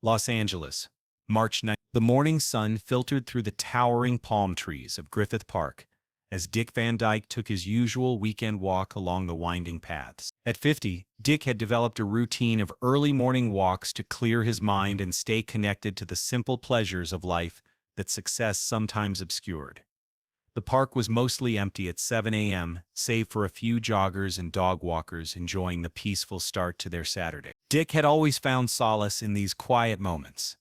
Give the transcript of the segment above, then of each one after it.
Los Angeles, March 9th. The morning sun filtered through the towering palm trees of Griffith Park as Dick Van Dyke took his usual weekend walk along the winding paths. At 50, Dick had developed a routine of early morning walks to clear his mind and stay connected to the simple pleasures of life that success sometimes obscured. The park was mostly empty at 7 a.m., save for a few joggers and dog walkers enjoying the peaceful start to their Saturday. Dick had always found solace in these quiet moments.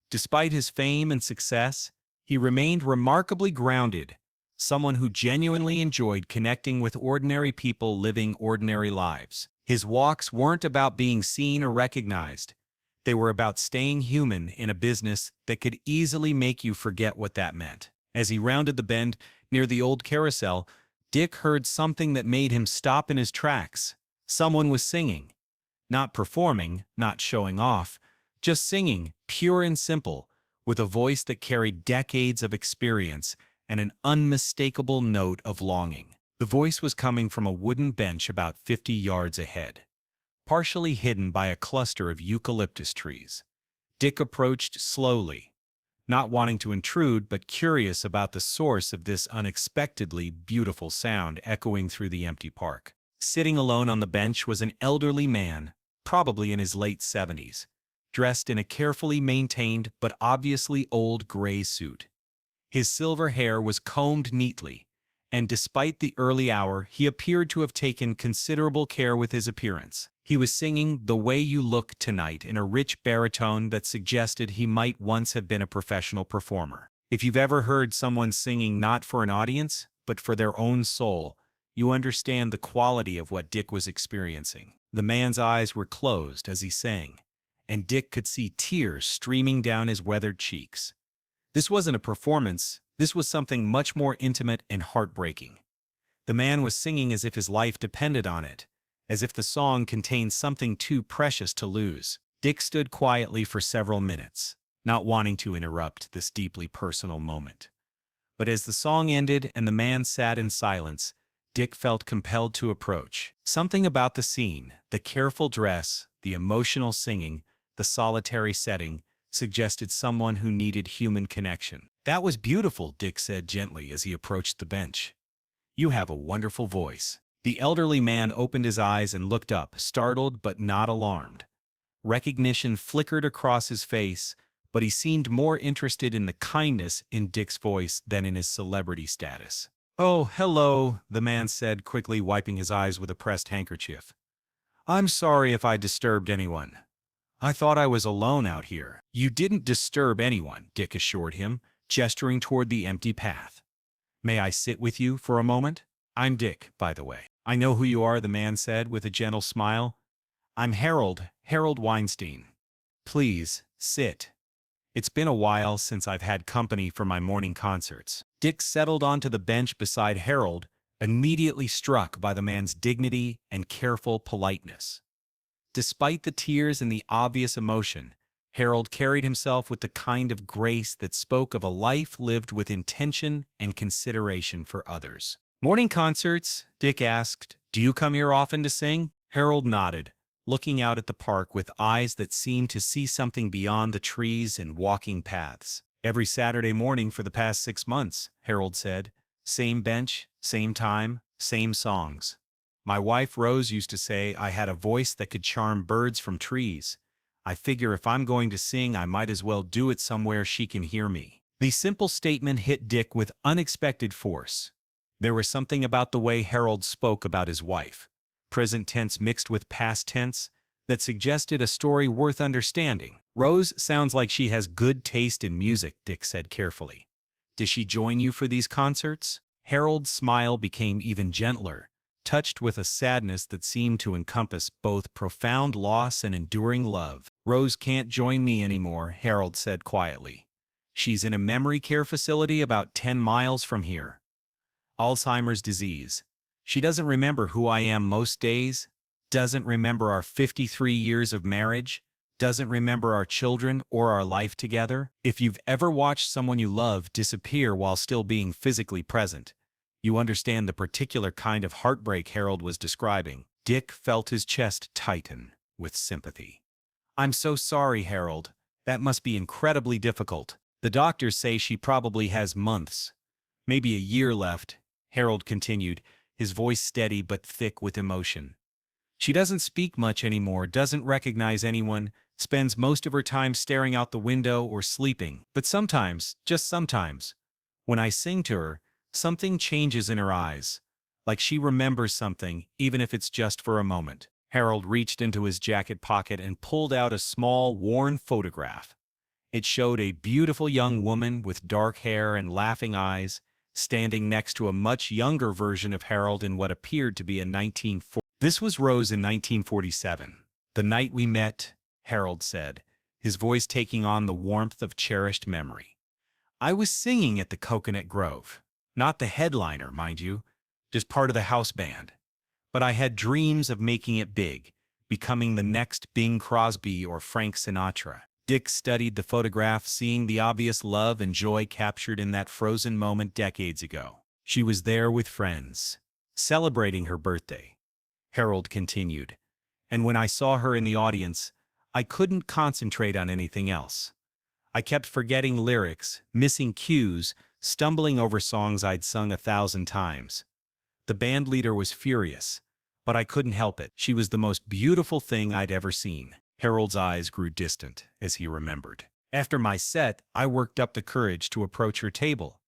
Despite his fame and success, he remained remarkably grounded, someone who genuinely enjoyed connecting with ordinary people living ordinary lives. His walks weren't about being seen or recognized. They were about staying human in a business that could easily make you forget what that meant. As he rounded the bend near the old carousel, Dick heard something that made him stop in his tracks. Someone was singing. Not performing, not showing off, just singing, pure and simple, with a voice that carried decades of experience and an unmistakable note of longing. The voice was coming from a wooden bench about 50 yards ahead, partially hidden by a cluster of eucalyptus trees. Dick approached slowly, not wanting to intrude but curious about the source of this unexpectedly beautiful sound echoing through the empty park. Sitting alone on the bench was an elderly man, probably in his late 70s, dressed in a carefully maintained but obviously old gray suit. His silver hair was combed neatly, and despite the early hour, he appeared to have taken considerable care with his appearance. He was singing "The Way You Look Tonight" in a rich baritone that suggested he might once have been a professional performer. If you've ever heard someone singing not for an audience, but for their own soul, you understand the quality of what Dick was experiencing. The man's eyes were closed as he sang, and Dick could see tears streaming down his weathered cheeks. This wasn't a performance, this was something much more intimate and heartbreaking. The man was singing as if his life depended on it, as if the song contained something too precious to lose. Dick stood quietly for several minutes, not wanting to interrupt this deeply personal moment. But as the song ended and the man sat in silence, Dick felt compelled to approach. Something about the scene, the careful dress, the emotional singing, the solitary setting, suggested someone who needed human connection. "That was beautiful," Dick said gently as he approached the bench. "You have a wonderful voice." The elderly man opened his eyes and looked up, startled but not alarmed. Recognition flickered across his face, but he seemed more interested in the kindness in Dick's voice than in his celebrity status. "Oh, hello," the man said, quickly wiping his eyes with a pressed handkerchief. "I'm sorry if I disturbed anyone. I thought I was alone out here." "You didn't disturb anyone," Dick assured him, gesturing toward the empty path. "May I sit with you for a moment? I'm Dick, by the way." "I know who you are," the man said with a gentle smile. "I'm Harold Weinstein. Please, sit. It's been a while since I've had company for my morning concerts." Dick settled onto the bench beside Harold, immediately struck by the man's dignity and careful politeness. Despite the tears and the obvious emotion, Harold carried himself with the kind of grace that spoke of a life lived with intention and consideration for others. "Morning concerts?" Dick asked. "Do you come here often to sing?" Harold nodded, looking out at the park with eyes that seemed to see something beyond the trees and walking paths. "Every Saturday morning for the past 6 months," Harold said. "Same bench, same time, same songs. My wife Rose used to say I had a voice that could charm birds from trees. I figure if I'm going to sing, I might as well do it somewhere she can hear me." The simple statement hit Dick with unexpected force. There was something about the way Harold spoke about his wife, present tense mixed with past tense, that suggested a story worth understanding. "Rose sounds like she has good taste in music," Dick said carefully. "Does she join you for these concerts?" Harold's smile became even gentler, touched with a sadness that seemed to encompass both profound loss and enduring love. "Rose can't join me anymore," Harold said quietly. "She's in a memory care facility about 10 miles from here. Alzheimer's disease. She doesn't remember who I am most days, doesn't remember our 53 years of marriage, doesn't remember our children or our life together." If you've ever watched someone you love disappear while still being physically present, you understand the particular kind of heartbreak Harold was describing. Dick felt his chest tighten with sympathy. "I'm so sorry, Harold," That must be incredibly difficult. The doctors say she probably has months, maybe a year left, Harold continued, his voice steady but thick with emotion. She doesn't speak much anymore, doesn't recognize anyone, spends most of her time staring out the window or sleeping. But sometimes, just sometimes, when I sing to her, something changes in her eyes. Like she remembers something, even if it's just for a moment. Harold reached into his jacket pocket and pulled out a small, worn photograph. It showed a beautiful young woman with dark hair and laughing eyes, standing next to a much younger version of Harold in what appeared to be a 1940s. This was Rose in 1947. The night we met, Harold said, his voice taking on the warmth of cherished memory. I was singing at the Coconut Grove. Not the headliner, mind you, just part of the house band. But I had dreams of making it big, becoming the next Bing Crosby or Frank Sinatra. Dick studied the photograph, seeing the obvious love and joy captured in that frozen moment decades ago. She was there with friends, celebrating her birthday, Harold continued. And when I saw her in the audience, I couldn't concentrate on anything else. I kept forgetting lyrics, missing cues, stumbling over songs I'd sung 1,000 times. The band leader was furious, but I couldn't help it. She was the most beautiful thing I'd ever seen. Harold's eyes grew distant as he remembered. After my set, I worked up the courage to approach her table.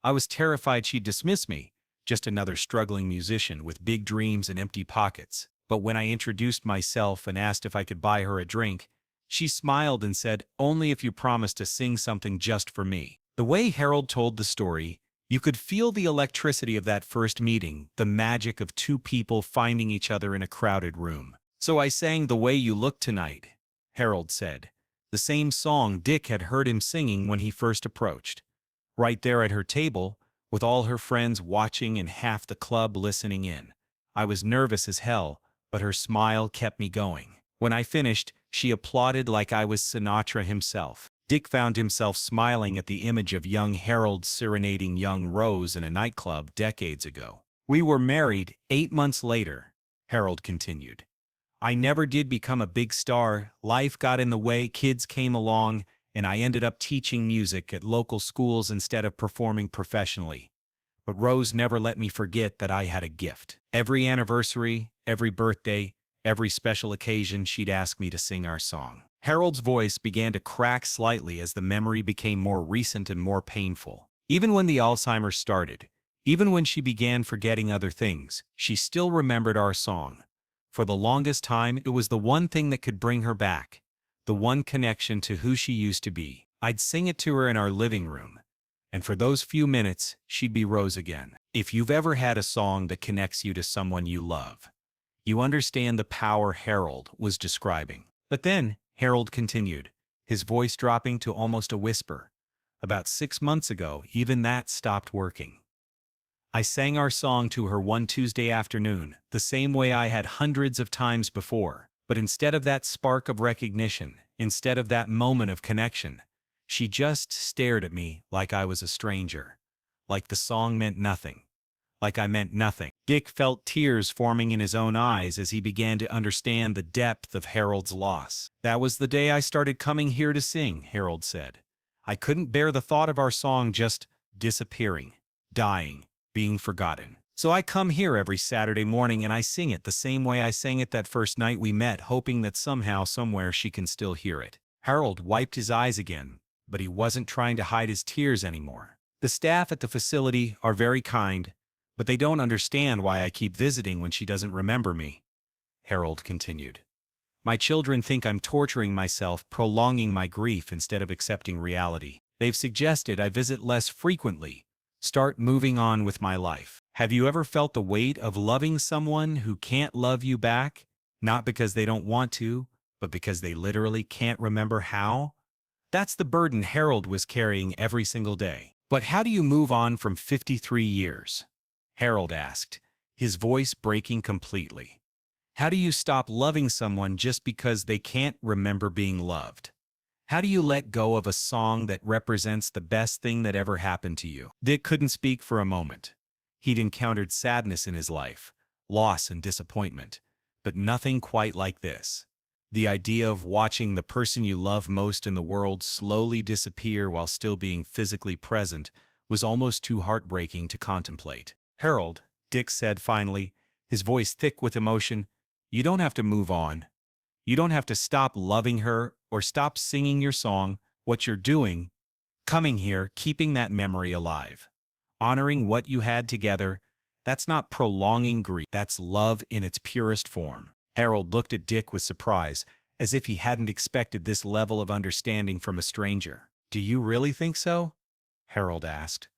I was terrified she'd dismiss me, just another struggling musician with big dreams and empty pockets. But when I introduced myself and asked if I could buy her a drink, she smiled and said, "Only if you promise to sing something just for me." The way Harold told the story, you could feel the electricity of that first meeting, the magic of two people finding each other in a crowded room. "So I sang The Way You Look Tonight," Harold said, the same song Dick had heard him singing when he first approached. Right there at her table, with all her friends watching and half the club listening in. I was nervous as hell, but her smile kept me going. When I finished, she applauded like I was Sinatra himself. Dick found himself smiling at the image of young Harold serenading young Rose in a nightclub decades ago. "We were married 8 months later," Harold continued. "I never did become a big star. Life got in the way, kids came along, and I ended up teaching music at local schools instead of performing professionally. But Rose never let me forget that I had a gift. Every anniversary, every birthday, every special occasion, she'd ask me to sing our song." Harold's voice began to crack slightly as the memory became more recent and more painful. Even when the Alzheimer started, even when she began forgetting other things, she still remembered our song. For the longest time, it was the one thing that could bring her back, the one connection to who she used to be. I'd sing it to her in our living room, and for those few minutes, she'd be Rose again. If you've ever had a song that connects you to someone you love, you understand the power Harold was describing. But then, Harold continued, his voice dropping to almost a whisper, "About 6 months ago, even that stopped working. I sang our song to her one Tuesday afternoon, the same way I had hundreds of times before. But instead of that spark of recognition, instead of that moment of connection, she just stared at me like I was a stranger. Like the song meant nothing. Like I meant nothing." Dick felt tears forming in his own eyes as he began to understand the depth of Harold's loss. "That was the day I started coming here to sing," Harold said. "I couldn't bear the thought of our song just disappearing, dying, being forgotten. So I come here every Saturday morning and I sing it the same way I sang it that first night we met, hoping that somehow, somewhere she can still hear it." Harold wiped his eyes again, but he wasn't trying to hide his tears anymore. "The staff at the facility are very kind, but they don't understand why I keep visiting when she doesn't remember me," Harold continued. "My children think I'm torturing myself, prolonging my grief instead of accepting reality. They've suggested I visit less frequently, start moving on with my life. Have you ever felt the weight of loving someone who can't love you back? Not because they don't want to, but because they literally can't remember how?" That's the burden Harold was carrying every single day. "But how do you move on from 53 years? Harold asked, his voice breaking completely. "How do you stop loving someone just because they can't remember being loved? How do you let go of a song that represents the best thing that ever happened to you?" Dick couldn't speak for a moment. He'd encountered sadness in his life, loss and disappointment, but nothing quite like this. The idea of watching the person you love most in the world slowly disappear while still being physically present was almost too heartbreaking to contemplate. "Harold," Dick said finally, his voice thick with emotion, "you don't have to move on. You don't have to stop loving her or stop singing your song. What you're doing, coming here, keeping that memory alive, honoring what you had together, that's not prolonging grief. That's love in its purest form." Harold looked at Dick with surprise, as if he hadn't expected this level of understanding from a stranger. "Do you really think so?" Harold asked.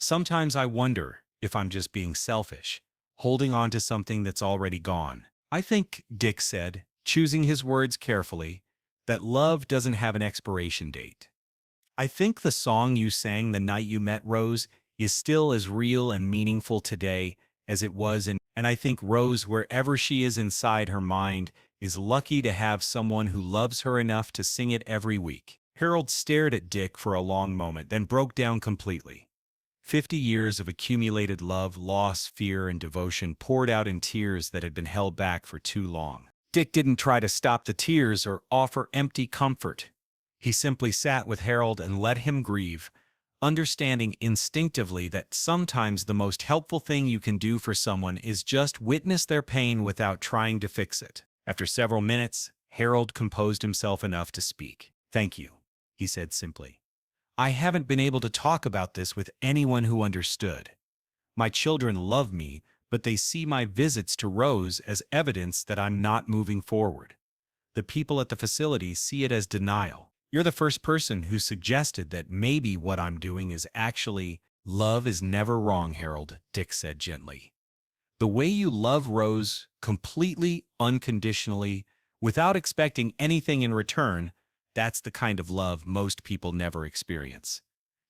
"Sometimes I wonder if I'm just being selfish, holding on to something that's already gone." "I think," Dick said, choosing his words carefully, "that love doesn't have an expiration date. I think the song you sang the night you met Rose is still as real and meaningful today as it was and I think Rose, wherever she is inside her mind, is lucky to have someone who loves her enough to sing it every week." Harold stared at Dick for a long moment, then broke down completely. 50 years of accumulated love, loss, fear, and devotion poured out in tears that had been held back for too long. Dick didn't try to stop the tears or offer empty comfort. He simply sat with Harold and let him grieve, understanding instinctively that sometimes the most helpful thing you can do for someone is just witness their pain without trying to fix it. After several minutes, Harold composed himself enough to speak. "Thank you," he said simply. "I haven't been able to talk about this with anyone who understood. My children love me, but they see my visits to Rose as evidence that I'm not moving forward. The people at the facility see it as denial. You're the first person who suggested that maybe what I'm doing is actually—" "Love is never wrong, Harold," Dick said gently. "The way you love Rose, completely, unconditionally, without expecting anything in return, that's the kind of love most people never experience.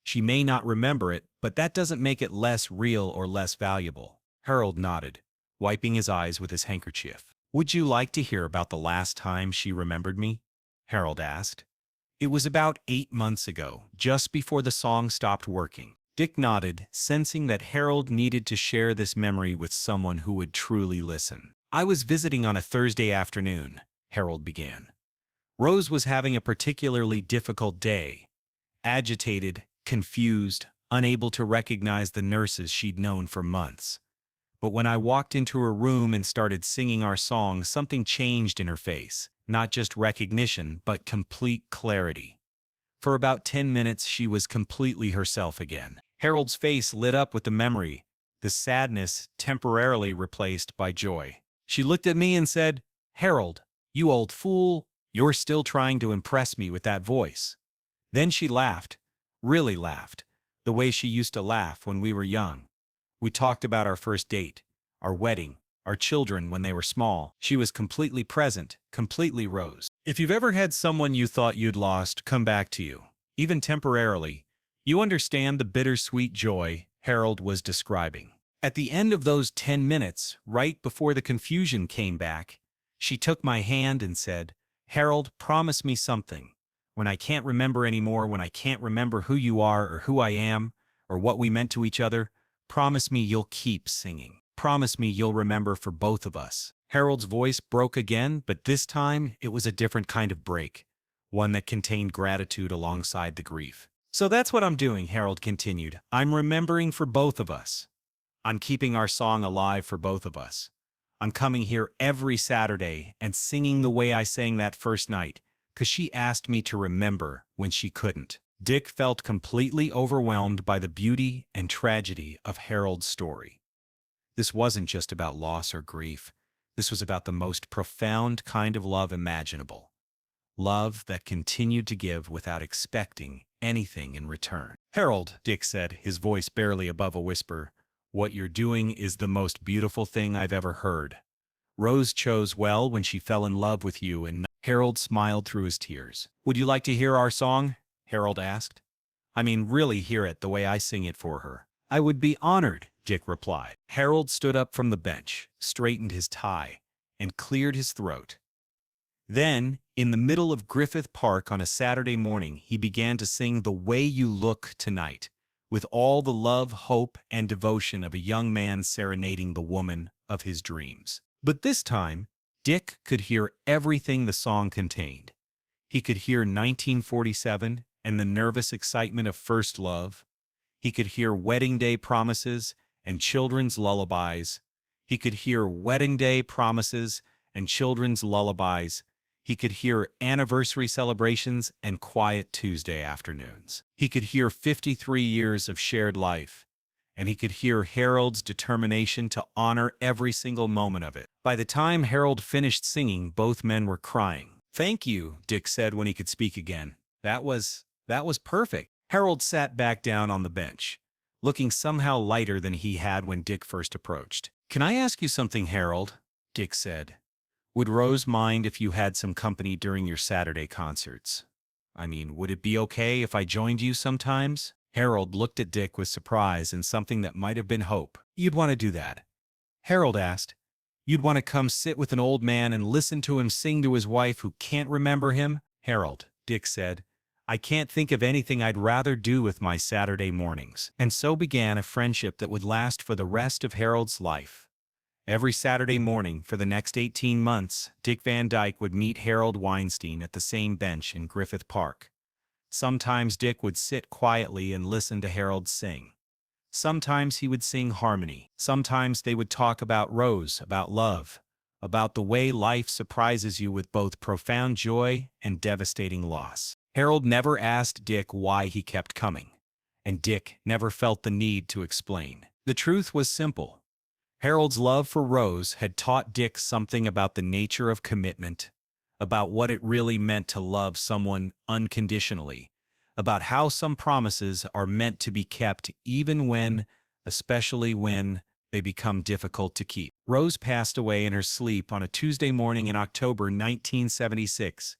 She may not remember it, but that doesn't make it less real or less valuable." Harold nodded, wiping his eyes with his handkerchief. "Would you like to hear about the last time she remembered me?" Harold asked. "It was about 8 months ago, just before the song stopped working." Dick nodded, sensing that Harold needed to share this memory with someone who would truly listen. "I was visiting on a Thursday afternoon," Harold began. "Rose was having a particularly difficult day. Agitated, confused, unable to recognize the nurses she'd known for months. But when I walked into her room and started singing our song, something changed in her face. Not just recognition, but complete clarity. For about 10 minutes, she was completely herself again." Harold's face lit up with the memory, the sadness temporarily replaced by joy. "She looked at me and said, 'Harold, you old fool, you're still trying to impress me with that voice.' Then she laughed, really laughed, the way she used to laugh when we were young. We talked about our first date, our wedding, our children when they were small. She was completely present, completely Rose. If you've ever had someone you thought you'd lost come back to you, even temporarily, you understand the bittersweet joy Harold was describing. At the end of those 10 minutes, right before the confusion came back, she took my hand and said, 'Harold, promise me something. When I can't remember anymore, when I can't remember who you are or who I am or what we meant to each other, promise me you'll keep singing. Promise me you'll remember for both of us.'" Harold's voice broke again, but this time it was a different kind of break, one that contained gratitude alongside the grief. "So that's what I'm doing," Harold continued. "I'm remembering for both of us. I'm keeping our song alive for both of us. I'm coming here every Saturday and singing the way I sang that first night, 'cause she asked me to remember when she couldn't." Dick felt completely overwhelmed by the beauty and tragedy of Harold's story. This wasn't just about loss or grief. This was about the most profound kind of love imaginable. Love that continued to give without expecting anything in return. "Harold," Dick said, his voice barely above a whisper, "what you're doing is the most beautiful thing I've ever heard. Rose chose well when she fell in love with you." And Harold smiled through his tears. "Would you like to hear our song?" Harold asked. "I mean, really hear it the way I sing it for her." "I would be honored," Dick replied. Harold stood up from the bench, straightened his tie, and cleared his throat. Then, in the middle of Griffith Park on a Saturday morning, he began to sing "The Way You Look Tonight," with all the love, hope, and devotion of a young man serenading the woman of his dreams. But this time, Dick could hear everything the song contained. He could hear 1947 and the nervous excitement of first love. He could hear wedding day promises and children's lullabies. He could hear wedding day promises and children's lullabies. He could hear anniversary celebrations and quiet Tuesday afternoons. He could hear 53 years of shared life. And he could hear Harold's determination to honor every single moment of it. By the time Harold finished singing, both men were crying. "Thank you," Dick said when he could speak again. That was perfect." Harold sat back down on the bench, looking somehow lighter than he had when Dick first approached. "Can I ask you something, Harold?" Dick said. "Would Rose mind if you had some company during your Saturday concerts? I mean, would it be okay if I joined you sometimes?" Harold looked at Dick with surprise and something that might have been hope. "You'd want to do that?" Harold asked. "You'd want to come sit with an old man and listen to him sing to his wife who can't remember him?" "Harold," Dick said, "I can't think of anything I'd rather do with my Saturday mornings." And so began a friendship that would last for the rest of Harold's life. Every Saturday morning for the next 18 months, Dick Van Dyke would meet Harold Weinstein at the same bench in Griffith Park. Sometimes Dick would sit quietly and listen to Harold sing. Sometimes he would sing harmony. Sometimes they would talk about Rose, about love, about the way life surprises you with both profound joy and devastating loss. Harold never asked Dick why he kept coming, and Dick never felt the need to explain. The truth was simple. Harold's love for Rose had taught Dick something about the nature of commitment, about what it really meant to love someone unconditionally, about how some promises are meant to be kept even when, especially when, they become difficult to keep. Rose passed away in her sleep on a Tuesday morning in October 1976.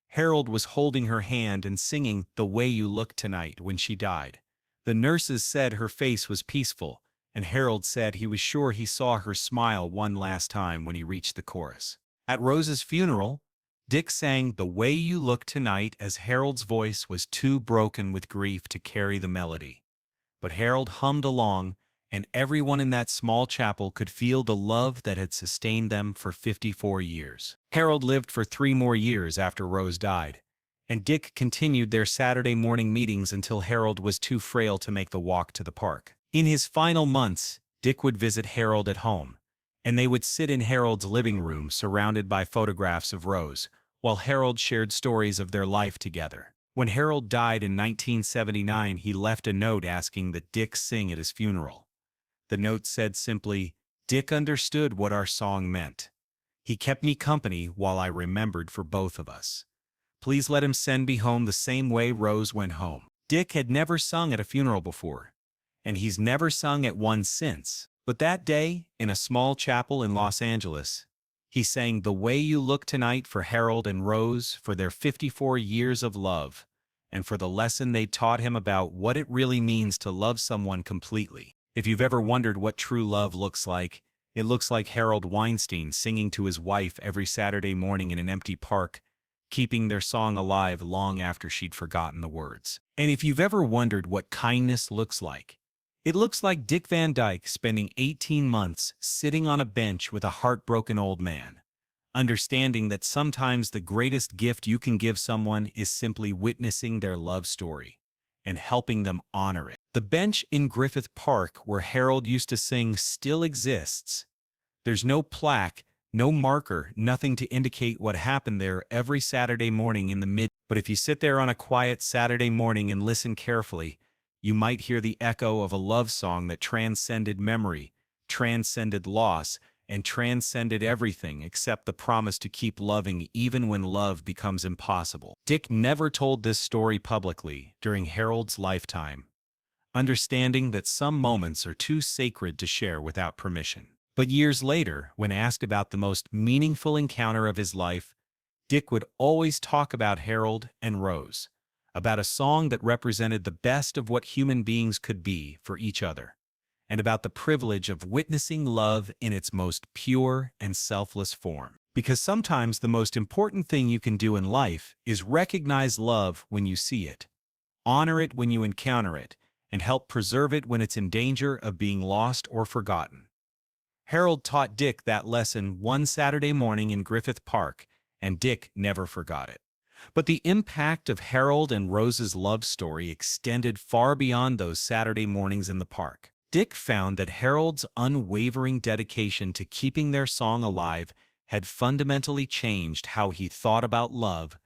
Harold was holding her hand and singing "The Way You Look Tonight" when she died. The nurses said her face was peaceful, and Harold said he was sure he saw her smile one last time when he reached the chorus. At Rose's funeral, Dick sang "The Way You Look Tonight" as Harold's voice was too broken with grief to carry the melody. But Harold hummed along, and everyone in that small chapel could feel the love that had sustained them for 54 years. Harold lived for 3 more years after Rose died, and Dick continued their Saturday morning meetings until Harold was too frail to make the walk to the park. In his final months, Dick would visit Harold at home, and they would sit in Harold's living room surrounded by photographs of Rose, while Harold shared stories of their life together. When Harold died in 1979, he left a note asking that Dick sing at his funeral. The note said simply, "Dick understood what our song meant. He kept me company while I remembered for both of us. Please let him send me home the same way Rose went home." Dick had never sung at a funeral before, and he's never sung at one since. But that day, in a small chapel in Los Angeles, he sang "The Way You Look Tonight" for Harold and Rose, for their 54 years of love, and for the lesson they taught him about what it really means to love someone completely. If you've ever wondered what true love looks like, it looks like Harold Weinstein singing to his wife every Saturday morning in an empty park, keeping their song alive long after she'd forgotten the words. And if you've ever wondered what kindness looks like, it looks like Dick Van Dyke spending 18 months sitting on a bench with a heartbroken old man, understanding that sometimes the greatest gift you can give someone is simply witnessing their love story and helping them honor it. The bench in Griffith Park where Harold used to sing still exists. There's no plaque, no marker, nothing to indicate what happened there every Saturday morning in the mid. But if you sit there on a quiet Saturday morning and listen carefully, you might hear the echo of a love song that transcended memory, transcended loss, and transcended everything except the promise to keep loving even when love becomes impossible. Dick never told this story publicly during Harold's lifetime, understanding that some moments are too sacred to share without permission. But years later, when asked about the most meaningful encounter of his life, Dick would always talk about Harold and Rose, about a song that represented the best of what human beings could be for each other, and about the privilege of witnessing love in its most pure and selfless form. Because sometimes the most important thing you can do in life is recognize love when you see it, honor it when you encounter it, and help preserve it when it's in danger of being lost or forgotten. Harold taught Dick that lesson one Saturday morning in Griffith Park, and Dick never forgot it. But the impact of Harold and Rose's love story extended far beyond those Saturday mornings in the park. Dick found that Harold's unwavering dedication to keeping their song alive had fundamentally changed how he thought about love,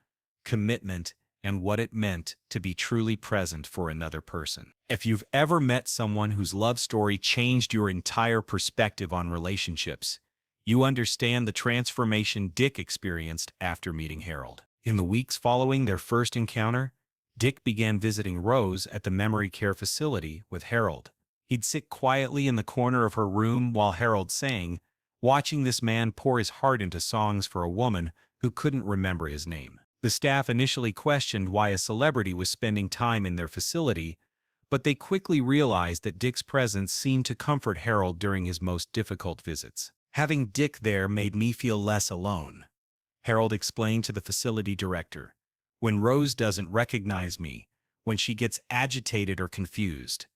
commitment, and what it meant to be truly present for another person. If you've ever met someone whose love story changed your entire perspective on relationships, you understand the transformation Dick experienced after meeting Harold. In the weeks following their first encounter, Dick began visiting Rose at the memory care facility with Harold. He'd sit quietly in the corner of her room while Harold sang, watching this man pour his heart into songs for a woman who couldn't remember his name. The staff initially questioned why a celebrity was spending time in their facility, but they quickly realized that Dick's presence seemed to comfort Harold during his most difficult visits. "Having Dick there made me feel less alone," Harold explained to the facility director. "When Rose doesn't recognize me, when she gets agitated or confused,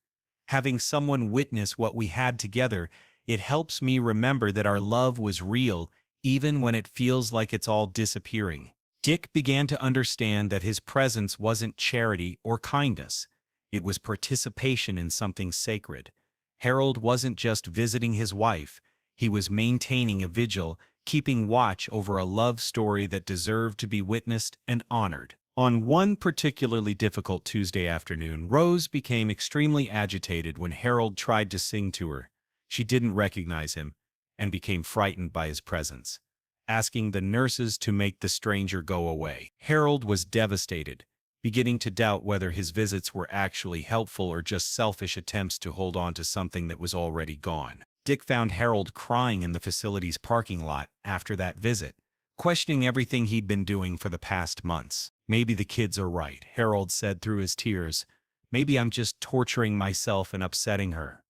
having someone witness what we had together, it helps me remember that our love was real even when it feels like it's all disappearing." Dick began to understand that his presence wasn't charity or kindness. It was participation in something sacred. Harold wasn't just visiting his wife. He was maintaining a vigil, keeping watch over a love story that deserved to be witnessed and honored. On one particularly difficult Tuesday afternoon, Rose became extremely agitated when Harold tried to sing to her. She didn't recognize him and became frightened by his presence, asking the nurses to make the stranger go away. Harold was devastated, beginning to doubt whether his visits were actually helpful or just selfish attempts to hold on to something that was already gone. Dick found Harold crying in the facility's parking lot after that visit, questioning everything he'd been doing for the past months. "Maybe the kids are right," Harold said through his tears. "Maybe I'm just torturing myself and upsetting her.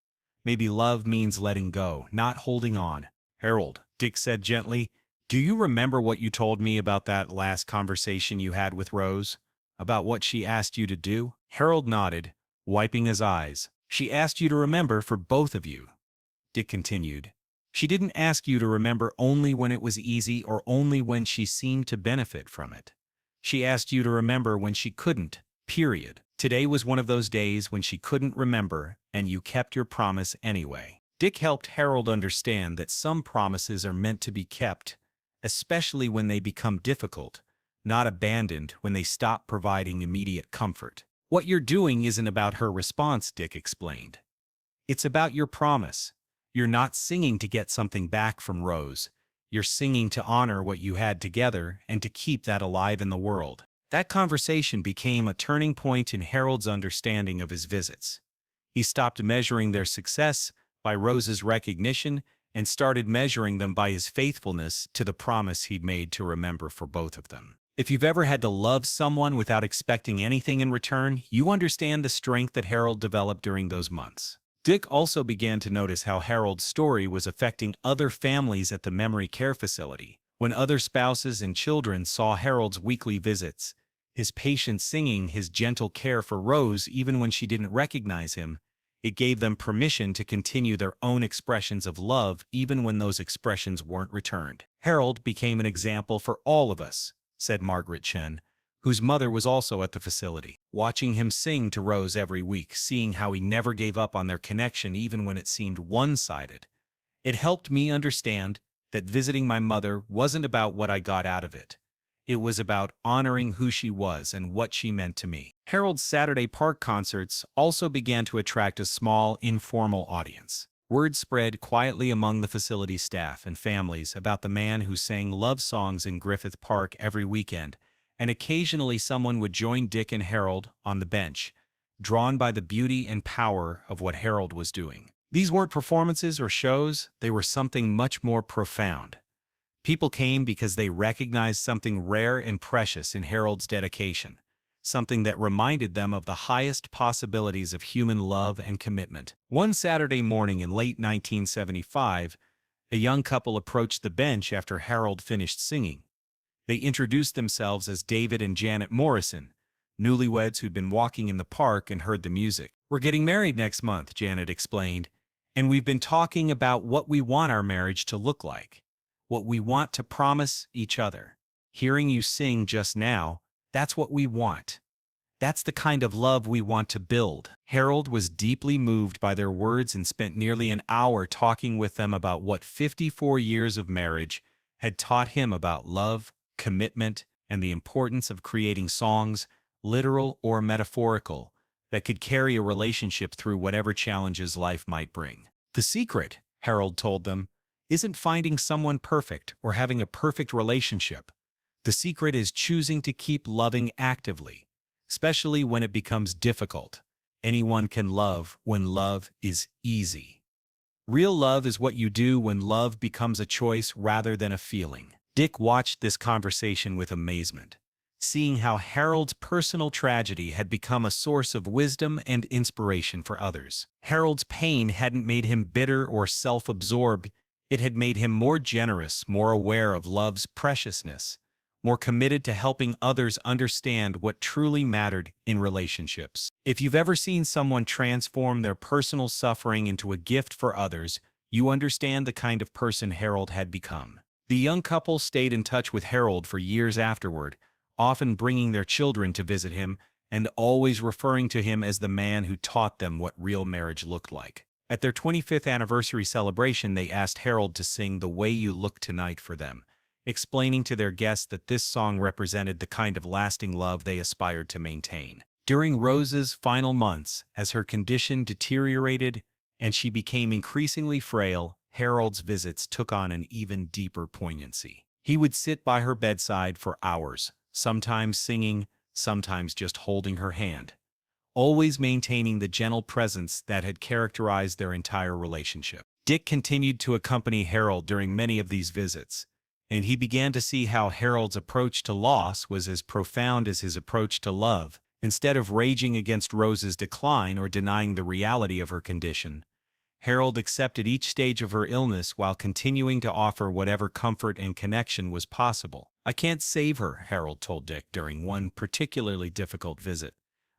Maybe love means letting go, not holding on." "Harold," Dick said gently, "do you remember what you told me about that last conversation you had with Rose? About what she asked you to do?" Harold nodded, wiping his eyes. "She asked you to remember for both of you," Dick continued. "She didn't ask you to remember only when it was easy or only when she seemed to benefit from it. She asked you to remember when she couldn't, period. Today was one of those days when she couldn't remember, and you kept your promise anyway." Dick helped Harold understand that some promises are meant to be kept, especially when they become difficult, not abandoned when they stop providing immediate comfort. "What you're doing isn't about her response," Dick explained. "It's about your promise. You're not singing to get something back from Rose. You're singing to honor what you had together and to keep that alive in the world." That conversation became a turning point in Harold's understanding of his visits. He stopped measuring their success by Rose's recognition and started measuring them by his faithfulness to the promise he'd made to remember for both of them. If you've ever had to love someone without expecting anything in return, you understand the strength that Harold developed during those months. Dick also began to notice how Harold's story was affecting other families at the memory care facility. When other spouses and children saw Harold's weekly visits, his patient singing, his gentle care for Rose even when she didn't recognize him, it gave them permission to continue their own expressions of love even when those expressions weren't returned. "Harold became an example for all of us," said Margaret Chen, whose mother was also at the facility. "Watching him sing to Rose every week, seeing how he never gave up on their connection even when it seemed one-sided, it helped me understand that visiting my mother wasn't about what I got out of it. It was about honoring who she was and what she meant to me." Harold's Saturday Park concerts also began to attract a small, informal audience. Word spread quietly among the facility staff and families about the man who sang love songs in Griffith Park every weekend, and occasionally someone would join Dick and Harold on the bench, drawn by the beauty and power of what Harold was doing. These weren't performances or shows, they were something much more profound. People came because they recognized something rare and precious in Harold's dedication, something that reminded them of the highest possibilities of human love and commitment. One Saturday morning in late 1975, a young couple approached the bench after Harold finished singing. They introduced themselves as David and Janet Morrison, newlyweds who'd been walking in the park and heard the music. "We're getting married next month," Janet explained, And we've been talking about what we want our marriage to look like, what we want to promise each other. Hearing you sing just now, that's what we want. That's the kind of love we want to build." Harold was deeply moved by their words and spent nearly an hour talking with them about what 54 years of marriage had taught him about love, commitment, and the importance of creating songs, literal or metaphorical, that could carry a relationship through whatever challenges life might bring. "The secret," Harold told them, "isn't finding someone perfect or having a perfect relationship. The secret is choosing to keep loving actively, especially when it becomes difficult. Anyone can love when love is easy. Real love is what you do when love becomes a choice rather than a feeling." Dick watched this conversation with amazement, seeing how Harold's personal tragedy had become a source of wisdom and inspiration for others. Harold's pain hadn't made him bitter or self-absorbed. It had made him more generous, more aware of love's preciousness, more committed to helping others understand what truly mattered in relationships. If you've ever seen someone transform their personal suffering into a gift for others, you understand the kind of person Harold had become. The young couple stayed in touch with Harold for years afterward, often bringing their children to visit him and always referring to him as the man who taught them what real marriage looked like. At their 25th anniversary celebration, they asked Harold to sing "The Way You Look Tonight" for them, explaining to their guests that this song represented the kind of lasting love they aspired to maintain. During Rose's final months, as her condition deteriorated and she became increasingly frail, Harold's visits took on an even deeper poignancy. He would sit by her bedside for hours, sometimes singing, sometimes just holding her hand, always maintaining the gentle presence that had characterized their entire relationship. Dick continued to accompany Harold during many of these visits, and he began to see how Harold's approach to loss was as profound as his approach to love. Instead of raging against Rose's decline or denying the reality of her condition, Harold accepted each stage of her illness while continuing to offer whatever comfort and connection was possible. "I can't save her," Harold told Dick during one particularly difficult visit.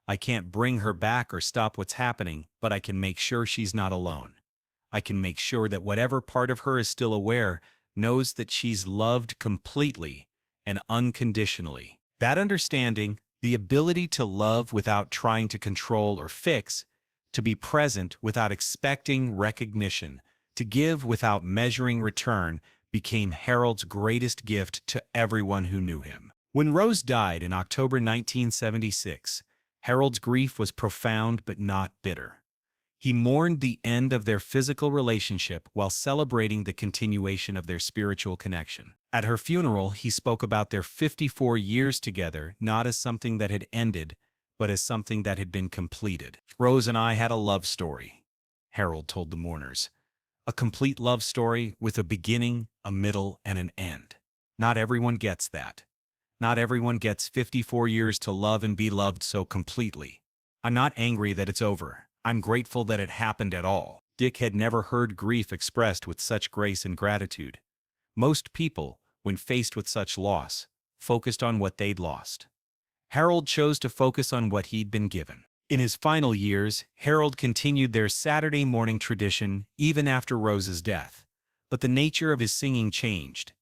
"I can't bring her back or stop what's happening, but I can make sure she's not alone. I can make sure that whatever part of her is still aware knows that she's loved completely and unconditionally." That understanding, the ability to love without trying to control or fix, to be present without expecting recognition, to give without measuring return, became Harold's greatest gift to everyone who knew him. When Rose died in October 1976, Harold's grief was profound but not bitter. He mourned the end of their physical relationship while celebrating the continuation of their spiritual connection. At her funeral, he spoke about their 54 years together not as something that had ended, but as something that had been completed. "Rose and I had a love story," Harold told the mourners. "A complete love story with a beginning, a middle, and an end. Not everyone gets that. Not everyone gets 54 years to love and be loved so completely. I'm not angry that it's over. I'm grateful that it happened at all." Dick had never heard grief expressed with such grace and gratitude. Most people, when faced with such loss, focused on what they'd lost. Harold chose to focus on what he'd been given. In his final years, Harold continued their Saturday morning tradition even after Rose's death, but the nature of his singing changed.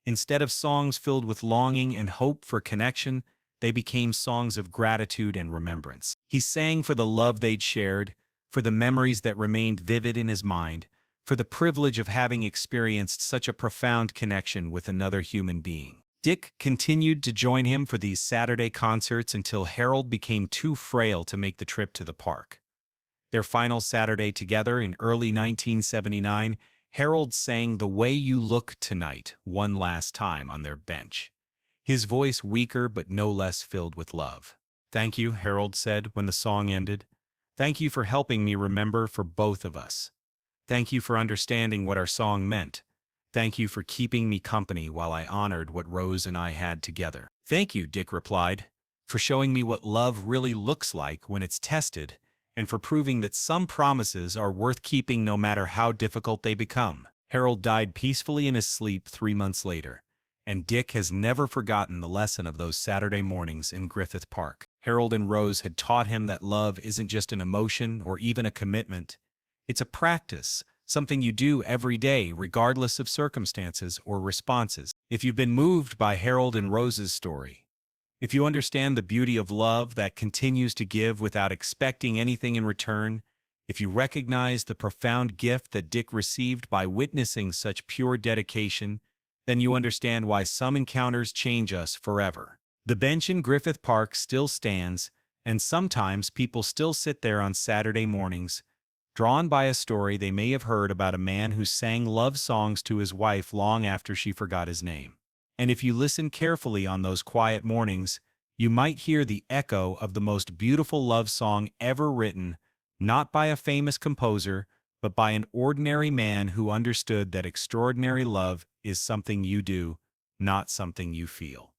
Instead of songs filled with longing and hope for connection, they became songs of gratitude and remembrance. He sang for the love they'd shared, for the memories that remained vivid in his mind, for the privilege of having experienced such a profound connection with another human being. Dick continued to join him for these Saturday concerts until Harold became too frail to make the trip to the park. Their final Saturday together in early 1979, Harold sang "The Way You Look Tonight" one last time on their bench, his voice weaker but no less filled with love. "Thank you," Harold said when the song ended. "Thank you for helping me remember for both of us. Thank you for understanding what our song meant. Thank you for keeping me company while I honored what Rose and I had together." "Thank you," Dick replied, "for showing me what love really looks like when it's tested, and for proving that some promises are worth keeping no matter how difficult they become." Harold died peacefully in his sleep 3 months later, and Dick has never forgotten the lesson of those Saturday mornings in Griffith Park. Harold and Rose had taught him that love isn't just an emotion or even a commitment. It's a practice, something you do every day regardless of circumstances or responses. If you've been moved by Harold and Rose's story, if you understand the beauty of love that continues to give without expecting anything in return, if you recognize the profound gift that Dick received by witnessing such pure dedication, then you understand why some encounters change us forever. The bench in Griffith Park still stands, and sometimes people still sit there on Saturday mornings, drawn by a story they may have heard about a man who sang love songs to his wife long after she forgot his name. And if you listen carefully on those quiet mornings, you might hear the echo of the most beautiful love song ever written, not by a famous composer, but by an ordinary man who understood that extraordinary love is something you do, not something you feel.